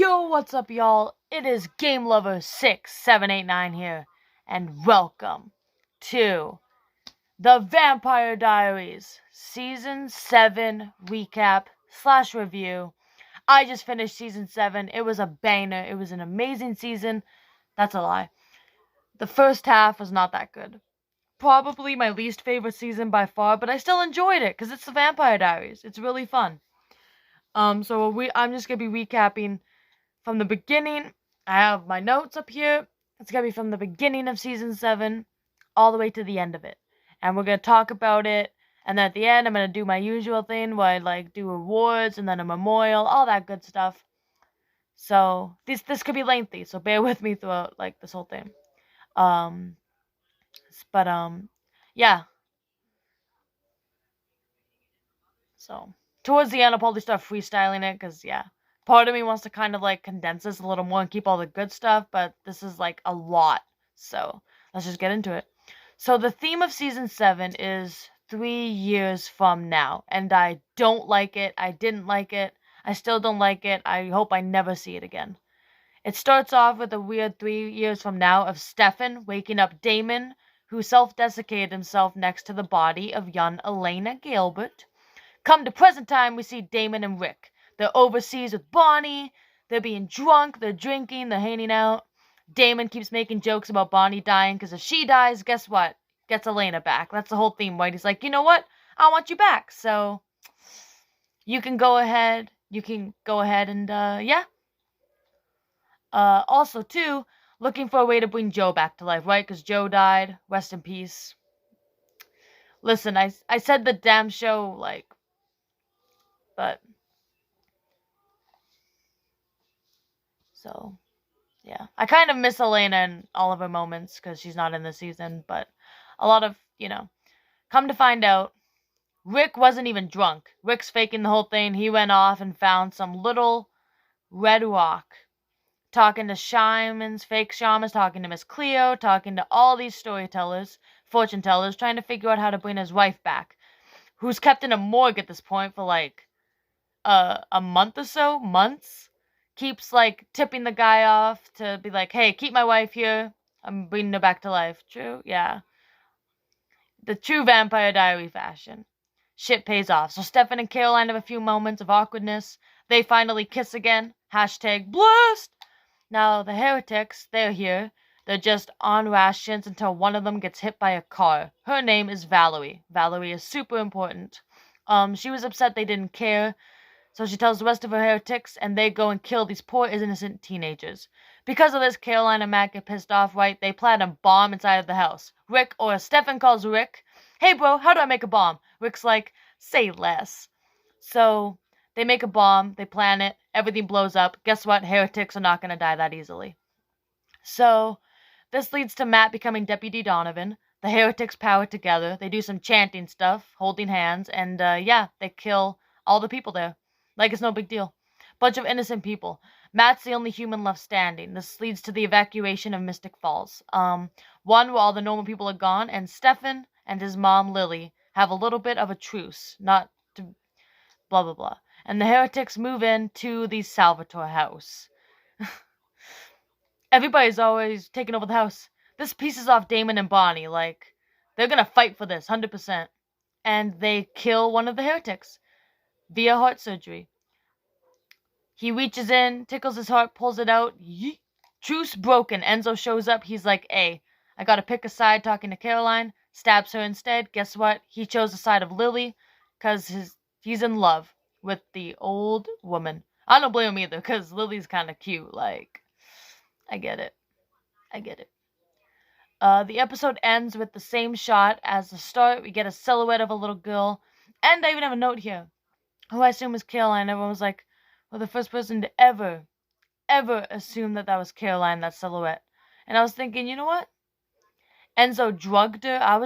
Yo, what's up, y'all? It is Game Lover 6789 here, and welcome to the Vampire Diaries Season 7 recap/review. I just finished Season 7. It was a banger. It was an amazing season. That's a lie. The first half was not that good. Probably my least favorite season by far, but I still enjoyed it because it's the Vampire Diaries. It's really fun. I'm just gonna be recapping from the beginning. I have my notes up here. It's gonna be from the beginning of Season 7 all the way to the end of it. And we're gonna talk about it. And then at the end, I'm gonna do my usual thing where I do awards and then a memorial, all that good stuff. So this could be lengthy, so bear with me throughout this whole thing. Yeah. So towards the end, I'll probably start freestyling it, because, yeah. Part of me wants to kind of, condense this a little more and keep all the good stuff, but this is, a lot. So, let's just get into it. So, the theme of Season 7 is 3 years from now, and I don't like it. I didn't like it. I still don't like it. I hope I never see it again. It starts off with a weird 3 years from now of Stefan waking up Damon, who self-desiccated himself next to the body of young Elena Gilbert. Come to present time, we see Damon and Rick. They're overseas with Bonnie. They're being drunk. They're drinking. They're hanging out. Damon keeps making jokes about Bonnie dying, because if she dies, guess what? Gets Elena back. That's the whole theme, right? He's like, you know what? I want you back. So, you can go ahead. And, yeah. Also, too, looking for a way to bring Joe back to life, right? Because Joe died. Rest in peace. Listen, I said the damn show, but... So, yeah. I kind of miss Elena and all of her moments because she's not in the season, but a lot of, come to find out, Rick wasn't even drunk. Rick's faking the whole thing. He went off and found some little red rock, talking to shamans, fake shamans, talking to Miss Cleo, talking to all these storytellers, fortune tellers, trying to figure out how to bring his wife back, who's kept in a morgue at this point for a month or so, months. Keeps tipping the guy off to be like, hey, keep my wife here. I'm bringing her back to life. True? Yeah. The true Vampire Diary fashion. Shit pays off. So Stefan and Caroline have a few moments of awkwardness. They finally kiss again. #blessed. Now, the heretics, they're here. They're just on rations until one of them gets hit by a car. Her name is Valerie. Valerie is super important. She was upset they didn't care. So she tells the rest of her heretics, and they go and kill these poor innocent teenagers. Because of this, Caroline and Matt get pissed off, right? They plant a bomb inside of the house. Stefan calls Rick, hey bro, how do I make a bomb? Rick's like, say less. So they make a bomb, they plant it, everything blows up. Guess what? Heretics are not going to die that easily. So this leads to Matt becoming Deputy Donovan. The heretics power together. They do some chanting stuff, holding hands, and yeah, they kill all the people there. Like it's no big deal. Bunch of innocent people. Matt's the only human left standing. This leads to the evacuation of Mystic Falls. One where all the normal people are gone, and Stefan and his mom, Lily, have a little bit of a truce. Not to blah, blah, blah. And the heretics move in to the Salvatore house. Everybody's always taking over the house. This pisses off Damon and Bonnie. They're gonna fight for this, 100%. And they kill one of the heretics via heart surgery. He reaches in, tickles his heart, pulls it out. Yeet. Truce broken. Enzo shows up. He's like, hey, I gotta pick a side talking to Caroline. Stabs her instead. Guess what? He chose the side of Lily because he's in love with the old woman. I don't blame him either because Lily's kind of cute. I get it. The episode ends with the same shot as the start. We get a silhouette of a little girl. And I even have a note here, who I assume is Caroline. Everyone was like, well, the first person to ever assume that was Caroline, that silhouette. And I was thinking, you know what? Enzo drugged her. I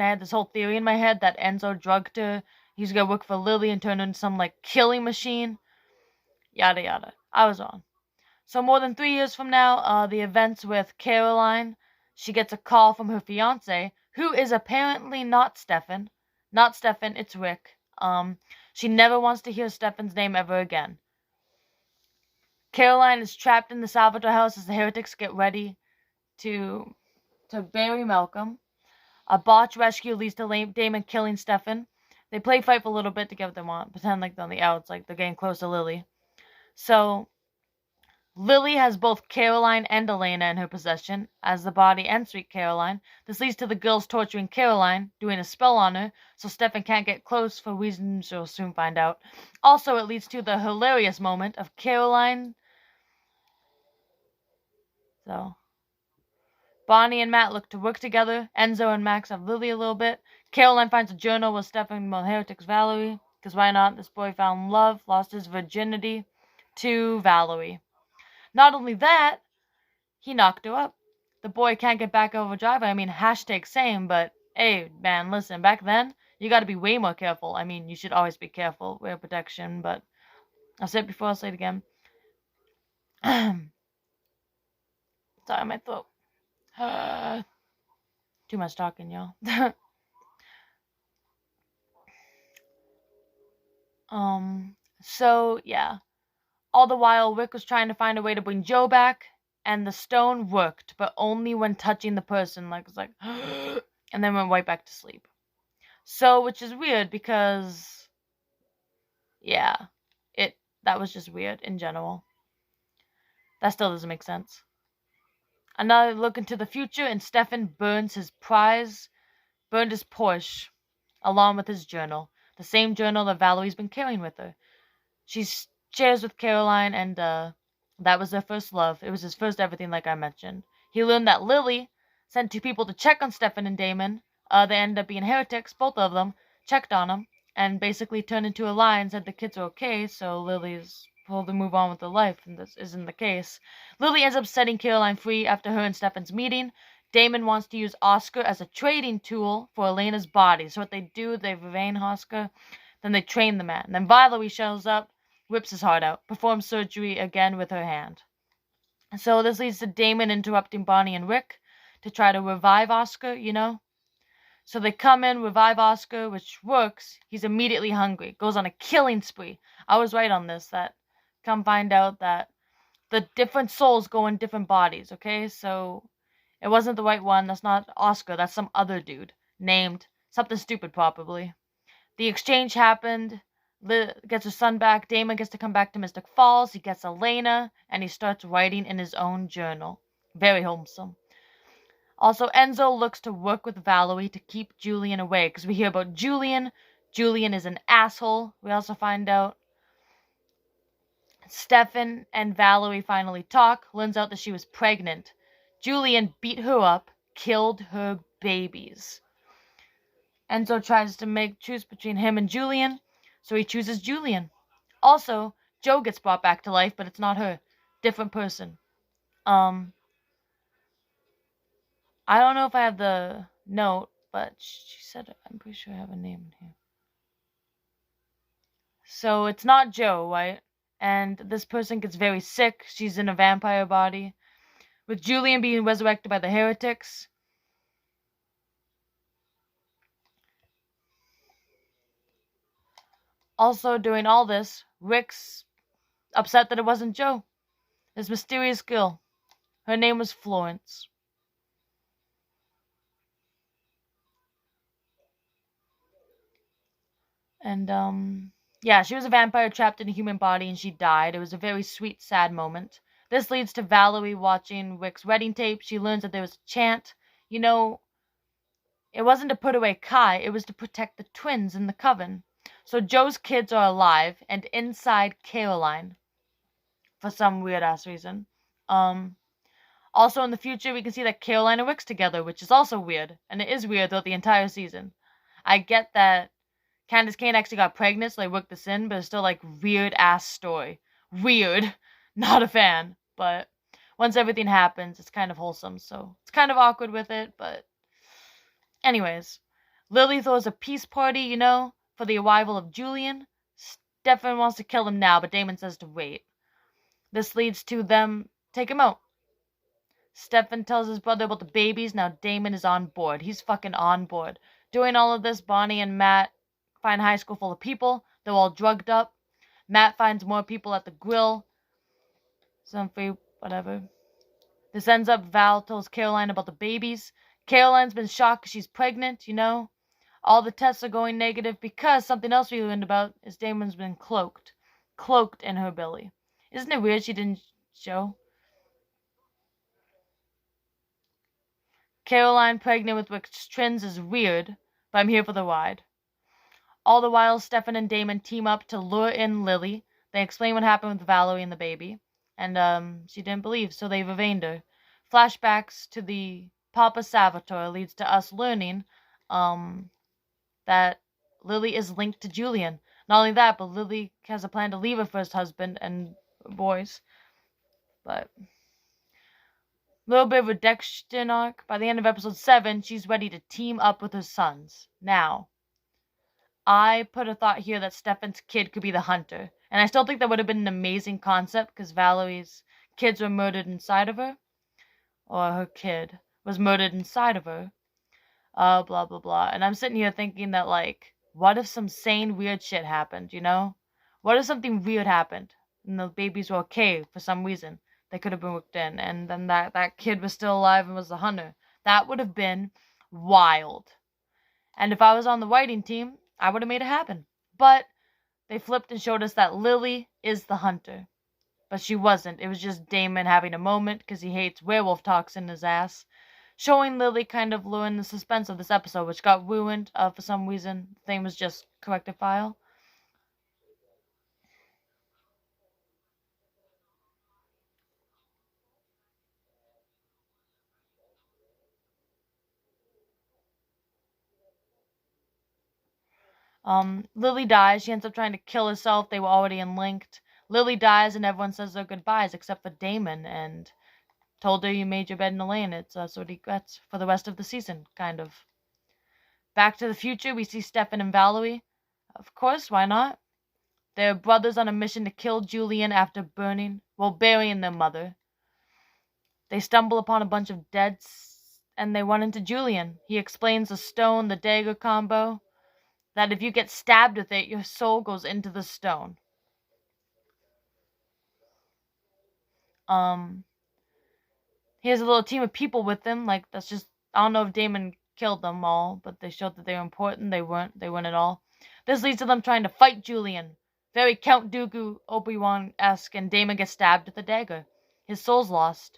had this whole theory in my head that Enzo drugged her. He's gonna work for Lily and turn her into some, killing machine. Yada, yada. I was wrong. So more than 3 years from now, the events with Caroline, she gets a call from her fiancé, who is apparently not Stefan. Not Stefan, it's Rick. She never wants to hear Stefan's name ever again. Caroline is trapped in the Salvador house as the heretics get ready to bury Malcolm. A botch rescue leads to Damon killing Stefan. They play fight for a little bit to get what they want, pretend like they're on the outs, like they're getting close to Lily. So Lily has both Caroline and Elena in her possession, as the body and Sweet Caroline. This leads to the girls torturing Caroline, doing a spell on her, so Stefan can't get close for reasons you'll soon find out. Also, it leads to the hilarious moment of Caroline. So, Bonnie and Matt look to work together. Enzo and Max have Lily a little bit. Caroline finds a journal with Stefan while heretics Valerie, because why not? This boy found love, lost his virginity to Valerie. Not only that, he knocked her up. The boy can't get back over driveway. I mean, hashtag same, but hey, man, listen, back then, you gotta be way more careful. I mean, you should always be careful, wear protection, but I'll say it before, I'll say it again. Sorry, my throat. Too much talking, y'all. So, yeah. All the while, Rick was trying to find a way to bring Joe back, and the stone worked, but only when touching the person, like, it's like, and then went right back to sleep. So, which is weird, because, yeah, that was just weird in general. That still doesn't make sense. Another look into the future, and Stefan burned his Porsche, along with his journal. The same journal that Valerie's been carrying with her. She shares with Caroline, and that was their first love. It was his first everything, like I mentioned. He learned that Lily sent 2 people to check on Stefan and Damon. They ended up being heretics, both of them, checked on him, and basically turned into a lie and said the kids are okay, so Lily's told to move on with her life, and this isn't the case. Lily ends up setting Caroline free after her and Stefan's meeting. Damon wants to use Oscar as a trading tool for Elena's body. So what they do, they revain Oscar, then they train the man. And then Valerie shows up, whips his heart out, performs surgery again with her hand. So this leads to Damon interrupting Bonnie and Rick to try to revive Oscar, you know? So they come in, revive Oscar, which works. He's immediately hungry, goes on a killing spree. I was right on this, that come find out that the different souls go in different bodies, okay? So it wasn't the right one. That's not Oscar. That's some other dude named something stupid, probably. The exchange happened. Gets her son back. Damon gets to come back to Mystic Falls. He gets Elena, and he starts writing in his own journal. Very wholesome. Also, Enzo looks to work with Valerie to keep Julian away, because we hear about Julian. Julian is an asshole. We also find out Stefan and Valerie finally talk. Learns out that she was pregnant. Julian beat her up, killed her babies. Enzo tries to choose between him and Julian, so he chooses Julian. Also, Joe gets brought back to life, but it's not her. Different person. I don't know if I have the note, but she said, I'm pretty sure I have a name in here. So it's not Joe, right? And this person gets very sick. She's in a vampire body. With Julian being resurrected by the heretics. Also, doing all this, Rick's upset that it wasn't Joe. This mysterious girl. Her name was Florence. And, yeah, she was a vampire trapped in a human body and she died. It was a very sweet, sad moment. This leads to Valerie watching Rick's wedding tape. She learns that there was a chant. You know, it wasn't to put away Kai, it was to protect the twins in the coven. So Joe's kids are alive and inside Caroline. For some weird-ass reason. Also in the future, we can see that Caroline and Rick's together, which is also weird. And it is weird throughout the entire season. I get that Candace Cain actually got pregnant, so they worked this in, but it's still, like, weird-ass story. Weird. Not a fan. But once everything happens, it's kind of wholesome, so it's kind of awkward with it, but anyways. Lily throws a peace party, you know, for the arrival of Julian. Stefan wants to kill him now, but Damon says to wait. This leads to them take him out. Stefan tells his brother about the babies. Now Damon is on board. He's fucking on board. Doing all of this, Bonnie and Matt find a high school full of people. They're all drugged up. Matt finds more people at the grill. Something, whatever. This ends up Val tells Caroline about the babies. Caroline's been shocked 'cause she's pregnant, you know. All the tests are going negative because something else we learned about is Damon's been cloaked. Cloaked in her belly. Isn't it weird she didn't show? Caroline pregnant with Rick's twins is weird, but I'm here for the ride. All the while, Stefan and Damon team up to lure in Lily. They explain what happened with Valerie and the baby. And, she didn't believe, so they remained her. Flashbacks to the Papa Salvatore leads to us learning, that Lily is linked to Julian. Not only that, but Lily has a plan to leave her first husband and boys. But little bit of redemption arc. By the end of episode 7, she's ready to team up with her sons. Now, I put a thought here that Stefan's kid could be the hunter. And I still think that would have been an amazing concept because Valerie's kids were murdered inside of her. Or her kid was murdered inside of her. Blah, blah, blah. And I'm sitting here thinking that, like, what if some sane, weird shit happened, you know? What if something weird happened and the babies were okay for some reason? They could have been worked in. And then that kid was still alive and was the hunter. That would have been wild. And if I was on the writing team, I would have made it happen. But they flipped and showed us that Lily is the hunter. But she wasn't. It was just Damon having a moment because he hates werewolf toxin in his ass. Showing Lily kind of ruined the suspense of this episode, which got ruined for some reason. The thing was just corrected file. Lily dies. She ends up trying to kill herself. They were already linked. Lily dies and everyone says their goodbyes except for Damon and told her you made your bed and lay in it. So that's what he gets for the rest of the season, kind of. Back to the future, we see Stefan and Valerie. Of course, why not? They're brothers on a mission to kill Julian after burying their mother. They stumble upon a bunch of deads and they run into Julian. He explains the stone, the dagger combo. That if you get stabbed with it, your soul goes into the stone. He has a little team of people with him. Like, that's just, I don't know if Damon killed them all, but they showed that they were important. They weren't at all. This leads to them trying to fight Julian. Very Count Dooku, Obi-Wan-esque, and Damon gets stabbed with a dagger. His soul's lost.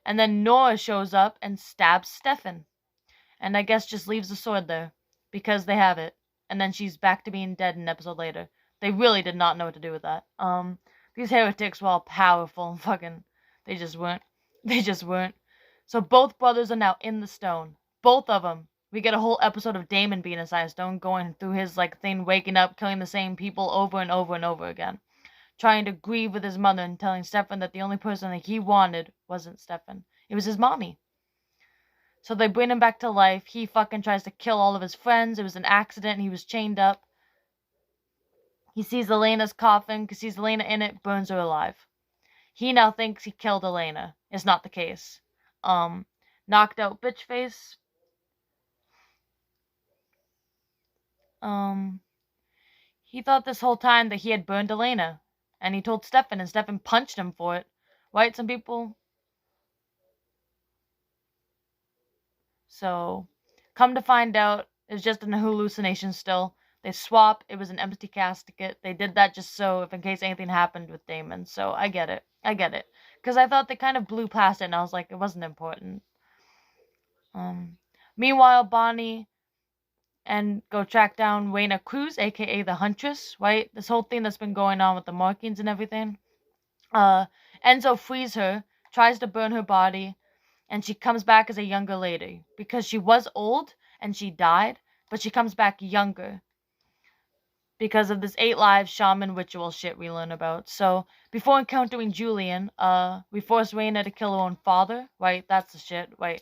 And then Nora shows up and stabs Stefan. And I guess just leaves the sword there. Because they have it. And then she's back to being dead an episode later. They really did not know what to do with that. These heretics were all powerful and fucking... They just weren't. So both brothers are now in the stone. Both of them. We get a whole episode of Damon being inside a stone, going through his, like, thing, waking up, killing the same people over and over and over again. Trying to grieve with his mother and telling Stefan that the only person that he wanted wasn't Stefan. It was his mommy. So they bring him back to life. He fucking tries to kill all of his friends. It was an accident. He was chained up. He sees Elena's coffin, because sees Elena in it, burns her alive. He now thinks he killed Elena. It's not the case. Knocked out bitch face. He thought this whole time that he had burned Elena. And he told Stefan, and Stefan punched him for it. Right? Some people... So, come to find out, it was just an hallucination still. They swap, it was an empty casket. They did that just so, if in case anything happened with Damon. So, I get it. Because I thought they kind of blew past it, and I was like, it wasn't important. Meanwhile, Bonnie and go track down Reyna Cruz, aka the Huntress, right? This whole thing that's been going on with the markings and everything. Enzo frees her, tries to burn her body, and she comes back as a younger lady. Because she was old, and she died, but she comes back younger. Because of this 8 lives shaman ritual shit we learn about. So, before encountering Julian, we force Reyna to kill her own father, right? That's the shit, right?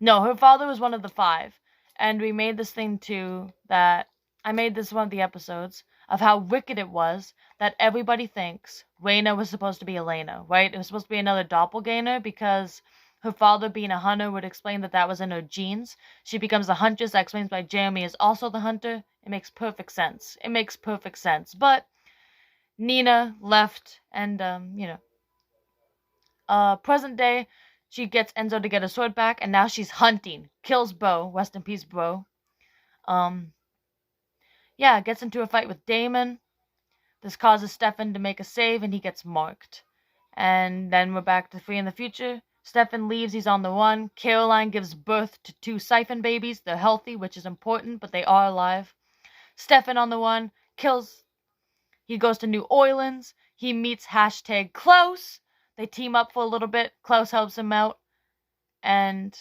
No, her father was one of the 5. And we made this thing too, that I made this one of the episodes, of how wicked it was that everybody thinks Reyna was supposed to be Elena, right? It was supposed to be another doppelganger because her father being a hunter would explain that that was in her genes. She becomes a huntress. That explains why Jeremy is also the hunter. It makes perfect sense. But Nina left and, Present day, she gets Enzo to get a sword back, and now she's hunting. Kills Bo. Rest in peace, Bo. Um, yeah, gets into a fight with Damon. This causes Stefan to make a save, and he gets marked. And then we're back to Free in the Future. Stefan leaves, he's on the run. Caroline gives birth to 2 siphon babies. They're healthy, which is important, but they are alive. Stefan on the run, kills. He goes to New Orleans. He meets hashtag Klaus. They team up for a little bit. Klaus helps him out. And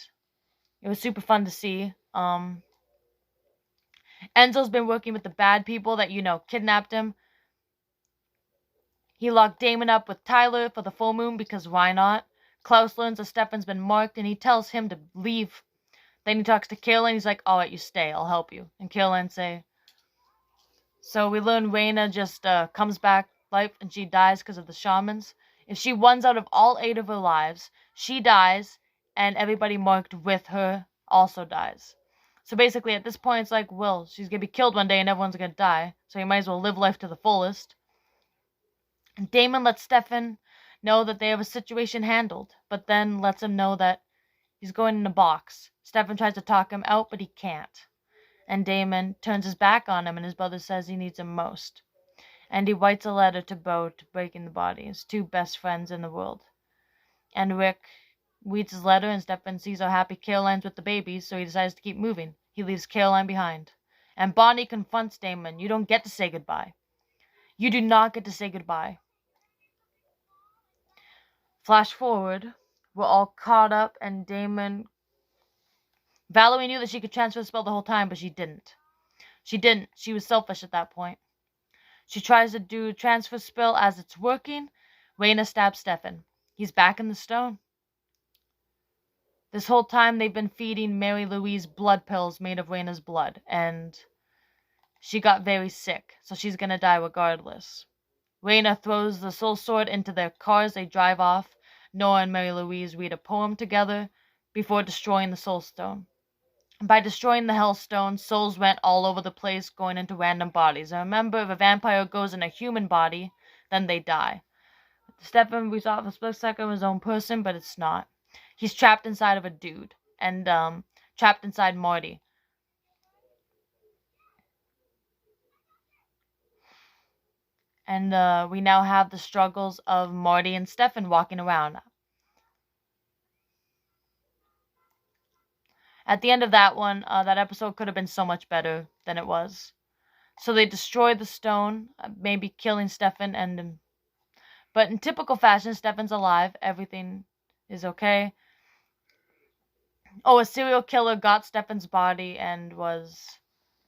it was super fun to see. Enzo's been working with the bad people that, kidnapped him. He locked Damon up with Tyler for the full moon because why not? Klaus learns that Stefan's been marked and he tells him to leave. Then he talks to Caroline. He's like, alright, you stay. I'll help you. And Caroline say... So we learn Raina just comes back life and she dies because of the shamans. If she runs out of all 8 of her lives, she dies and everybody marked with her also dies. So basically at this point it's like, well, she's going to be killed one day and everyone's going to die. So you might as well live life to the fullest. And Damon lets Stefan know that they have a situation handled, but then lets him know that he's going in a box. Stefan tries to talk him out, but he can't. And Damon turns his back on him, and his brother says he needs him most. And he writes a letter to Bo to break in the body, his 2 best friends in the world. And Rick reads his letter, and Stefan sees how happy Caroline's with the babies, so he decides to keep moving. He leaves Caroline behind. And Bonnie confronts Damon. You don't get to say goodbye. You do not get to say goodbye. Flash forward, we're all caught up, and Damon... Valerie knew that she could transfer the spell the whole time, but she didn't. She was selfish at that point. She tries to do transfer spell as it's working. Raina stabs Stefan. He's back in the stone. This whole time they've been feeding Mary Louise blood pills made of Raina's blood, and she got very sick, so she's gonna die regardless. Raina throws the soul sword into their car as they drive off. Nora and Mary Louise read a poem together before destroying the soul stone. By destroying the Hellstone, souls went all over the place, going into random bodies. And remember, if a vampire goes in a human body, then they die. Stefan, we thought for a split second was his own person, but it's not. He's trapped inside of a dude. And, trapped inside Marty. And, we now have the struggles of Marty and Stefan walking around. At the end of that one, that episode could have been so much better than it was. So they destroy the stone, maybe killing Stefan, but in typical fashion, Stefan's alive. Everything is okay. Oh, a serial killer got Stefan's body and was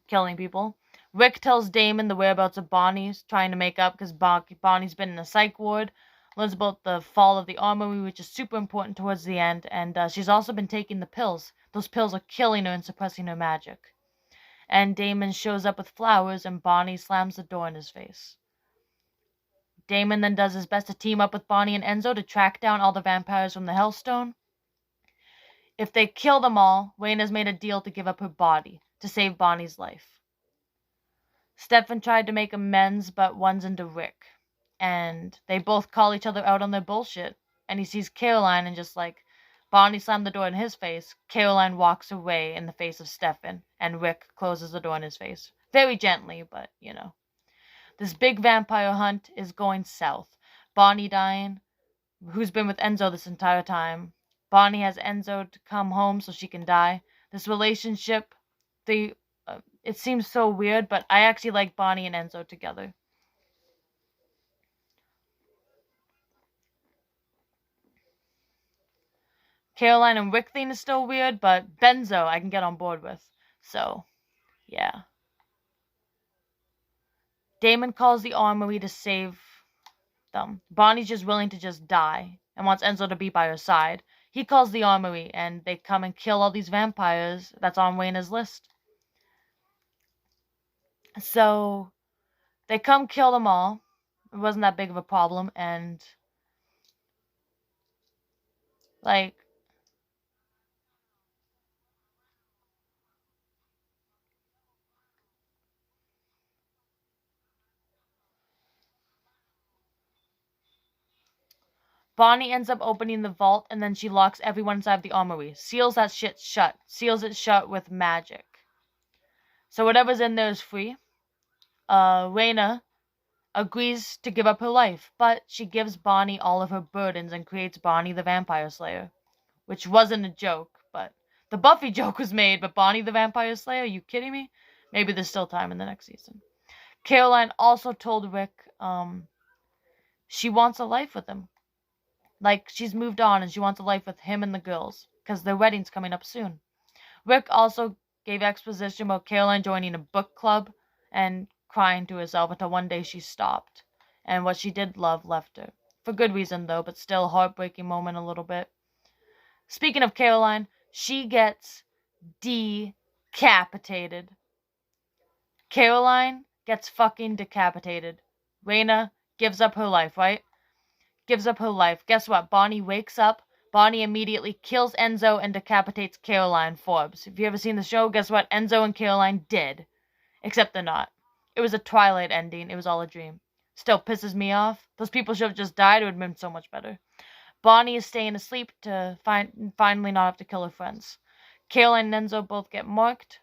killing people. Rick tells Damon the whereabouts of Bonnie's, trying to make up because Bonnie's been in a psych ward. Learns about the fall of the armory, which is super important towards the end, and she's also been taking the pills. Those pills are killing her and suppressing her magic. And Damon shows up with flowers, and Bonnie slams the door in his face. Damon then does his best to team up with Bonnie and Enzo to track down all the vampires from the Hellstone. If they kill them all, Raina's made a deal to give up her body to save Bonnie's life. Stefan tried to make amends, but runs into Rick. And they both call each other out on their bullshit. And he sees Caroline and just like, Bonnie slammed the door in his face. Caroline walks away in the face of Stefan. And Rick closes the door in his face. Very gently, but, This big vampire hunt is going south. Bonnie dying, who's been with Enzo this entire time. Bonnie has Enzo to come home so she can die. This relationship, it seems so weird, but I actually like Bonnie and Enzo together. Caroline and Rick thing is still weird, but Benzo I can get on board with. So, yeah. Damon calls the armory to save them. Bonnie's just willing to just die and wants Enzo to be by her side. He calls the armory and they come and kill all these vampires that's on Raina's list. So, they come kill them all. It wasn't that big of a problem, and like, Bonnie ends up opening the vault, and then she locks everyone inside the armory. Seals that shit shut. Seals it shut with magic. So whatever's in there is free. Raina agrees to give up her life, but she gives Bonnie all of her burdens and creates Bonnie the Vampire Slayer. Which wasn't a joke, but the Buffy joke was made, but Bonnie the Vampire Slayer? Are you kidding me? Maybe there's still time in the next season. Caroline also told Rick she wants a life with him. Like, she's moved on and she wants a life with him and the girls, because their wedding's coming up soon. Rick also gave exposition about Caroline joining a book club and crying to herself until one day she stopped. And what she did love left her. For good reason, though, but still heartbreaking moment a little bit. Speaking of Caroline, she gets decapitated. Caroline gets fucking decapitated. Raina gives up her life, right? Gives up her life. Guess what? Bonnie wakes up. Bonnie immediately kills Enzo and decapitates Caroline Forbes. If you ever seen the show, guess what? Enzo and Caroline did. Except they're not. It was a Twilight ending. It was all a dream. Still pisses me off. Those people should have just died. It would have been so much better. Bonnie is staying asleep to finally not have to kill her friends. Caroline and Enzo both get marked,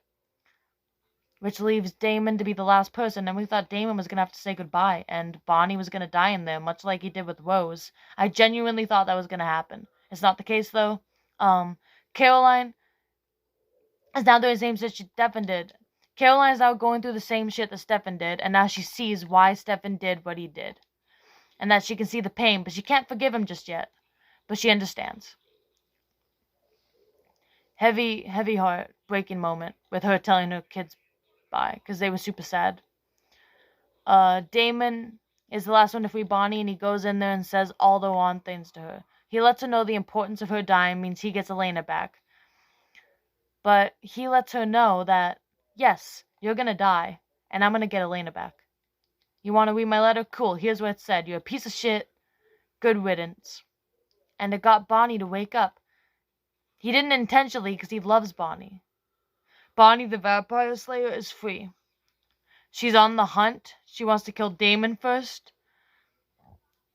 which leaves Damon to be the last person, and we thought Damon was going to have to say goodbye, and Bonnie was going to die in there, much like he did with Rose. I genuinely thought that was going to happen. It's not the case, though. Caroline is now doing the same shit Stefan did. Caroline is now going through the same shit that Stefan did, and now she sees why Stefan did what he did. And that she can see the pain, but she can't forgive him just yet. But she understands. Heavy heart-breaking moment with her telling her kids bye, because they were super sad. Damon is the last one to free Bonnie, and he goes in there and says all the wrong things to her. He lets her know the importance of her dying means he gets Elena back. But he lets her know that, yes, you're gonna die, and I'm gonna get Elena back. You want to read my letter? Cool, here's what it said. You're a piece of shit. Good riddance. And it got Bonnie to wake up. He didn't intentionally, because he loves Bonnie. Bonnie the Vampire Slayer is free. She's on the hunt. She wants to kill Damon first.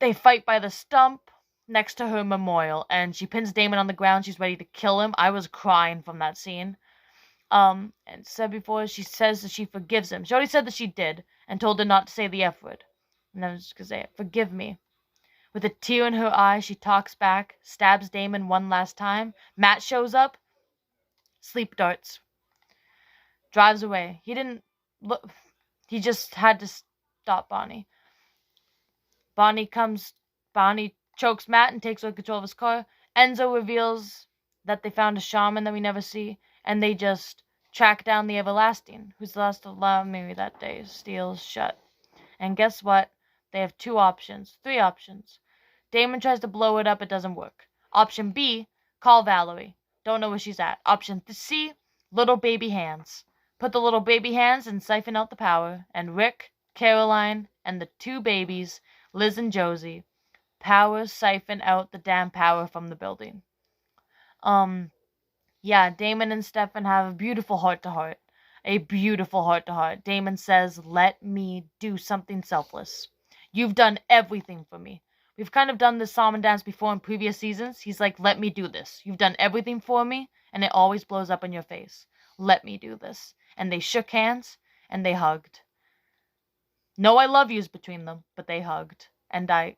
They fight by the stump next to her memorial, and she pins Damon on the ground. She's ready to kill him. I was crying from that scene. And said before, she says that she forgives him. She already said that she did, and told her not to say the F word. And I was just gonna say it. Forgive me. With a tear in her eye, she talks back, stabs Damon one last time. Matt shows up. Sleep darts. Drives away. He didn't look. He just had to stop Bonnie. Bonnie chokes Matt and takes over control of his car. Enzo reveals that they found a shaman that we never see, and they just track down the Everlasting, who's the last alive Mary that day. Steals shut. And guess what? They have three options. Damon tries to blow it up, it doesn't work. Option B, call Valerie. Don't know where she's at. Option C, little baby hands. Put the little baby hands and siphon out the power. And Rick, Caroline, and the two babies, Liz and Josie, siphon out the damn power from the building. Yeah, Damon and Stefan have a beautiful heart-to-heart. Damon says, let me do something selfless. You've done everything for me. We've kind of done this song and dance before in previous seasons. He's like, let me do this. You've done everything for me, and it always blows up in your face. Let me do this. And they shook hands, and they hugged. No I love yous between them, but they hugged. And I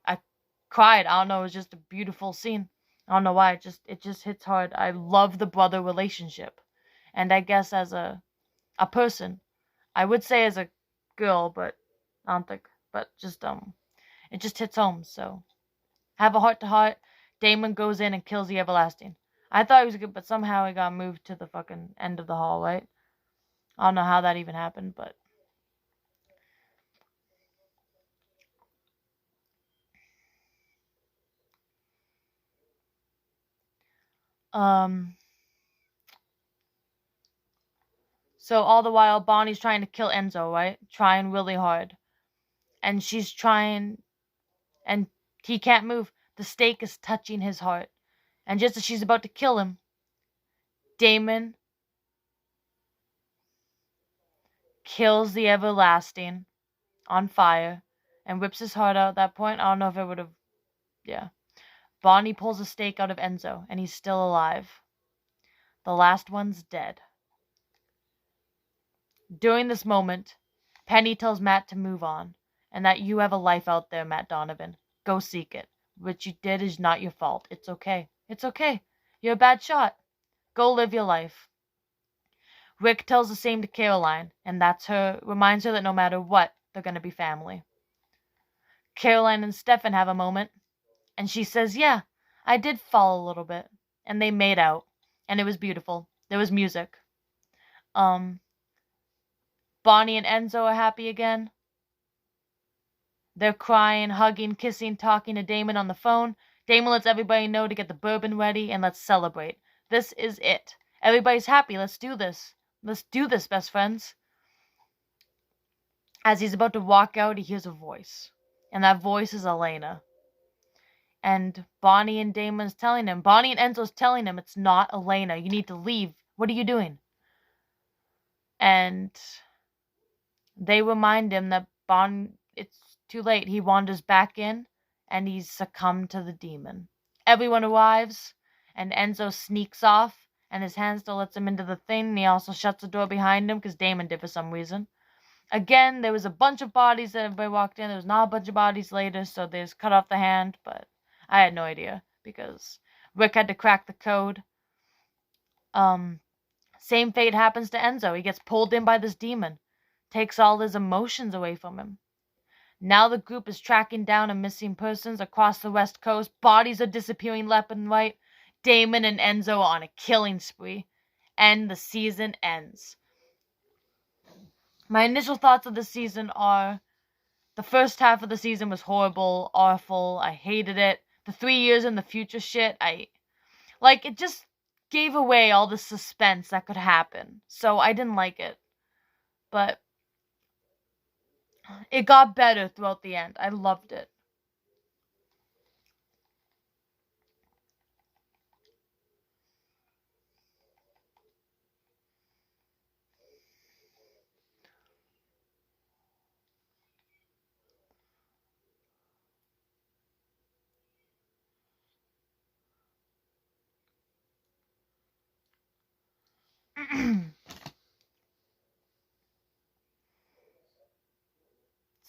cried. I don't know, it was just a beautiful scene. I don't know why, it just hits hard. I love the brother relationship. And I guess as a person, I would say as a girl, but I don't think, but just, it just hits home, so. Have a heart-to-heart. Damon goes in and kills the Everlasting. I thought he was good, but somehow he got moved to the fucking end of the hall, right? I don't know how that even happened, but. So all the while, Bonnie's trying to kill Enzo, right? Trying really hard. And she's trying, and he can't move. The stake is touching his heart. And just as she's about to kill him, Damon kills the Everlasting on fire and rips his heart out at that point. I don't know if it would have, yeah. Bonnie pulls a stake out of Enzo, and he's still alive. The last one's dead. During this moment, Penny tells Matt to move on, and that you have a life out there, Matt Donovan. Go seek it. What you did is not your fault. It's okay. It's okay. You're a bad shot. Go live your life. Rick tells the same to Caroline, and reminds her that no matter what, they're gonna be family. Caroline and Stefan have a moment, and she says, yeah, I did fall a little bit. And they made out, and it was beautiful. There was music. Bonnie and Enzo are happy again. They're crying, hugging, kissing, talking to Damon on the phone. Damon lets everybody know to get the bourbon ready, and let's celebrate. This is it. Everybody's happy. Let's do this. Let's do this, best friends. As he's about to walk out, he hears a voice. And that voice is Elena. And Bonnie and Enzo's telling him, it's not Elena. You need to leave. What are you doing? And they remind him that it's too late. He wanders back in, and he's succumbed to the demon. Everyone arrives, and Enzo sneaks off, and his hand still lets him into the thing, and he also shuts the door behind him, because Damon did for some reason. Again, there was a bunch of bodies that everybody walked in. There was not a bunch of bodies later, so they just cut off the hand, but I had no idea, because Rick had to crack the code. Same fate happens to Enzo. He gets pulled in by this demon. Takes all his emotions away from him. Now the group is tracking down a missing persons across the West Coast. Bodies are disappearing left and right. Damon and Enzo are on a killing spree. And the season ends. My initial thoughts of the season are, the first half of the season was horrible, awful, I hated it. The 3 years in the future shit, it just gave away all the suspense that could happen. So I didn't like it. But it got better throughout the end. I loved it.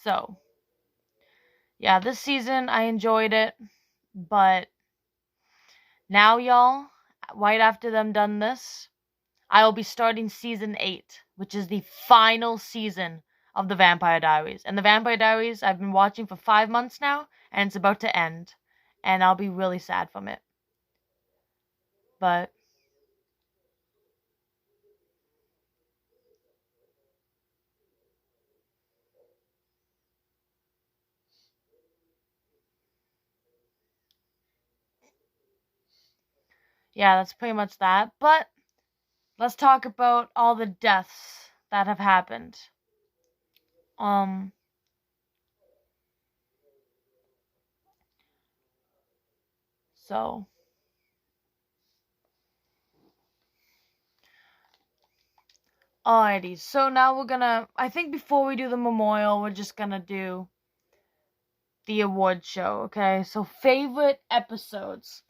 So, yeah, this season I enjoyed it, but now, y'all, right after them done this, I will be starting season 8, which is the final season of the Vampire Diaries. And the Vampire Diaries I've been watching for 5 months now, and it's about to end, and I'll be really sad from it. But yeah, that's pretty much that. But let's talk about all the deaths that have happened. So alrighty, so now I think before we do the memorial, we're just gonna do the award show, okay? So favorite episodes.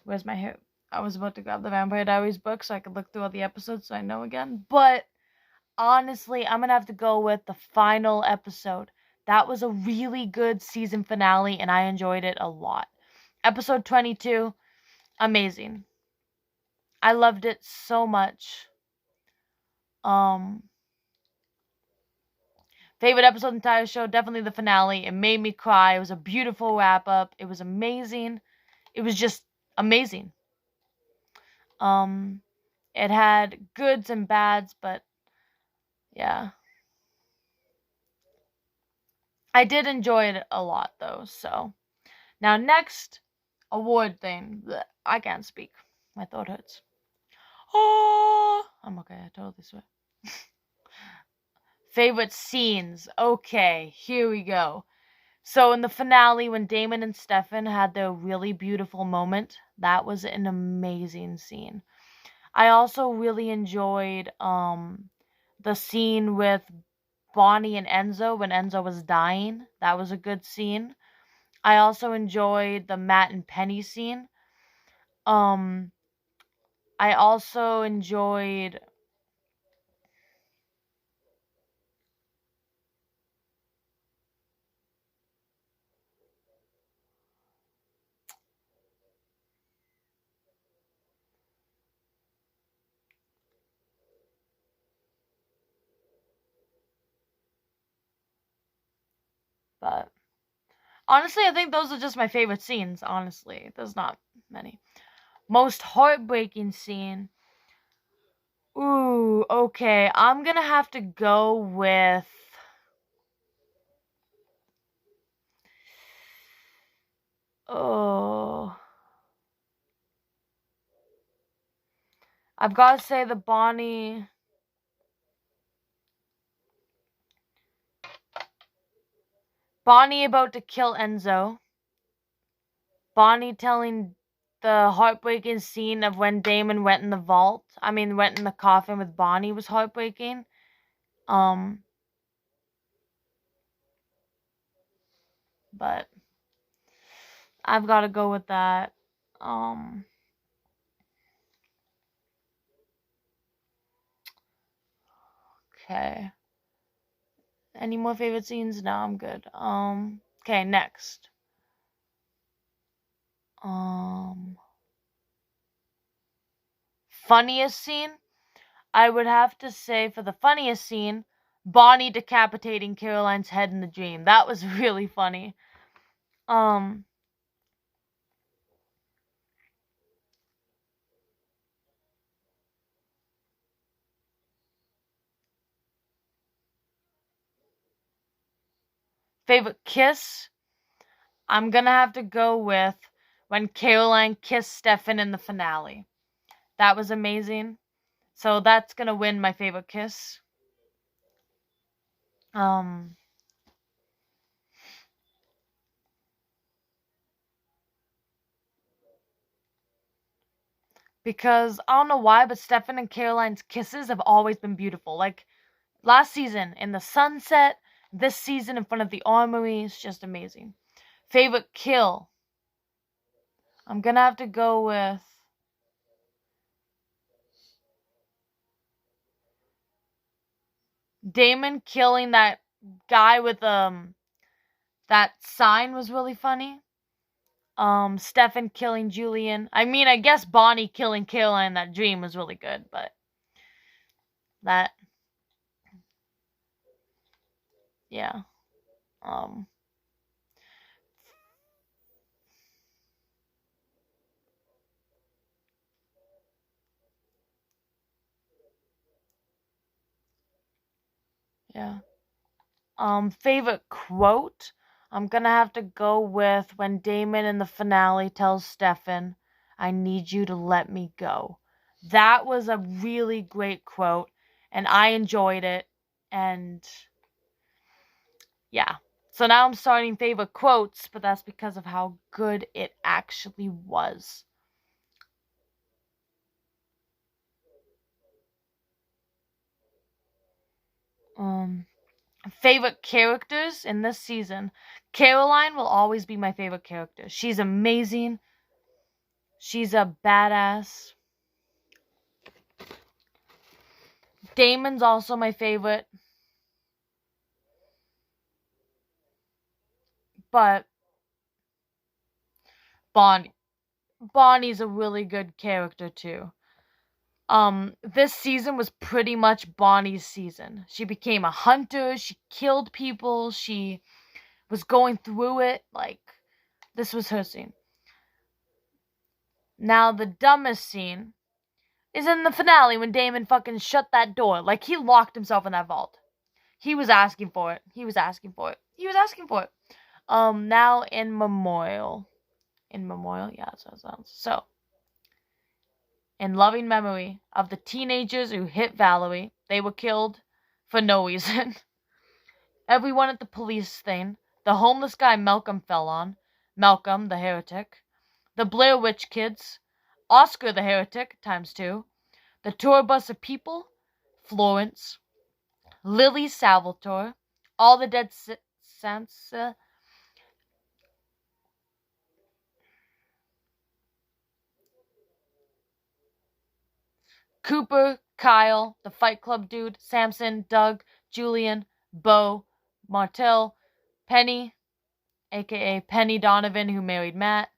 Where's my hair? I was about to grab the Vampire Diaries book so I could look through all the episodes so I know again. But honestly, I'm gonna have to go with the final episode. That was a really good season finale, and I enjoyed it a lot. Episode 22, amazing. I loved it so much. Favorite episode of the entire show, definitely the finale. It made me cry. It was a beautiful wrap up. It was amazing. It was just amazing. It had goods and bads, but yeah. I did enjoy it a lot though, so. Now next, award thing. Blech, I can't speak. My throat hurts. Oh, I'm okay, I totally swear. Favorite scenes. Okay, here we go. So in the finale, when Damon and Stefan had their really beautiful moment, that was an amazing scene. I also really enjoyed the scene with Bonnie and Enzo when Enzo was dying. That was a good scene. I also enjoyed the Matt and Penny scene. I also enjoyed but honestly, I think those are just my favorite scenes, honestly. There's not many. Most heartbreaking scene. Ooh, okay. I'm gonna have to go with. Oh. I've gotta say the Bonnie. Bonnie about to kill Enzo. Bonnie telling the heartbreaking scene of when Damon went in the vault. I mean, went in the coffin with Bonnie was heartbreaking. Um, but I've got to go with that. Um, okay. Any more favorite scenes? No, I'm good. Okay, next. Funniest scene? I would have to say for the funniest scene, Bonnie decapitating Caroline's head in the dream. That was really funny. Um, favorite kiss? I'm gonna have to go with when Caroline kissed Stefan in the finale. That was amazing. So that's gonna win my favorite kiss. Um, because I don't know why, but Stefan and Caroline's kisses have always been beautiful. Like last season in the sunset, this season in front of the armory is just amazing. Favorite kill? I'm gonna have to go with Damon killing that guy with that sign was really funny. Stefan killing Julian. I mean, I guess Bonnie killing Caroline in that dream was really good, but that, yeah. Um, yeah. Favorite quote? I'm gonna have to go with when Damon in the finale tells Stefan, I need you to let me go. That was a really great quote, and I enjoyed it, and yeah. So now I'm starting favorite quotes, but that's because of how good it actually was. Um, favorite characters in this season. Caroline will always be my favorite character. She's amazing. She's a badass. Damon's also my favorite. But Bonnie Bonnie's a really good character too. This season was pretty much Bonnie's season. She became a hunter, she killed people, she was going through it, like this was her scene. Now the dumbest scene is in the finale when Damon fucking shut that door. Like he locked himself in that vault. He was asking for it. He was asking for it. He was asking for it. Now in memorial. In memorial, yeah, that's what it sounds. So in loving memory of the teenagers who hit Valerie. They were killed for no reason. Everyone at the police thing, the homeless guy Malcolm fell on, Malcolm the heretic, the Blair Witch kids, Oscar the heretic times two, the tour bus of people, Florence, Lily, Salvatore, all the dead Sansa, Cooper, Kyle, the Fight Club dude, Samson, Doug, Julian, Bo, Martell, Penny, aka Penny Donovan, who married Matt,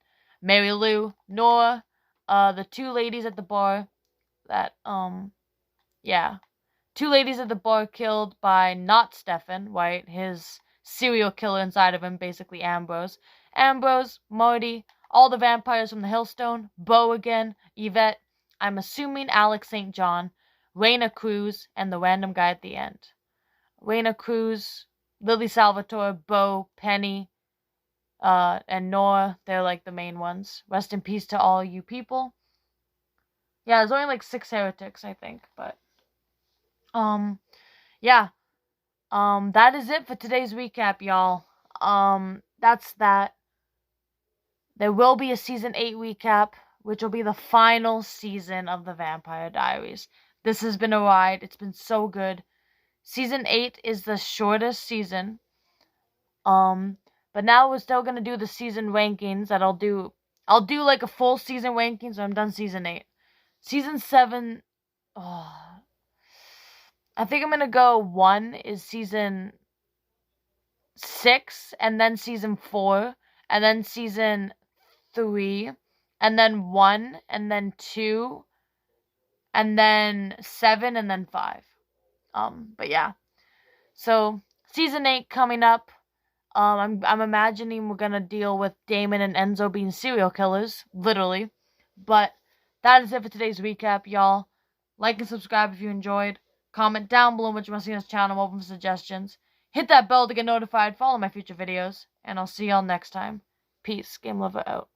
Mary Lou, Nora, the two ladies at the bar that, yeah. Two ladies at the bar killed by not Stefan, right? His serial killer inside of him, basically Ambrose. Ambrose, Marty, all the vampires from the Hillstone, Bo again, Yvette, I'm assuming Alex St. John, Raina Cruz, and the random guy at the end. Raina Cruz, Lily Salvatore, Bo, Penny, and Nora, they're like the main ones. Rest in peace to all you people. Yeah, there's only like 6 heretics, I think, but yeah. That is it for today's recap, y'all. That's that. There will be a season 8 recap, which will be the final season of the Vampire Diaries. This has been a ride. It's been so good. Season 8 is the shortest season. But now we're still gonna do the season rankings that I'll do like a full season rankings when I'm done season 8. Season 7, I think I'm gonna go 1 is season 6, and then season 4, and then season 3, and then 1, and then 2, and then 7, and then 5. But yeah. So season 8 coming up. I'm imagining we're gonna deal with Damon and Enzo being serial killers, literally. But that is it for today's recap, y'all. Like and subscribe if you enjoyed. Comment down below what you want to see on this channel. I'm open for suggestions. Hit that bell to get notified. Follow my future videos. And I'll see y'all next time. Peace. Game Lover out.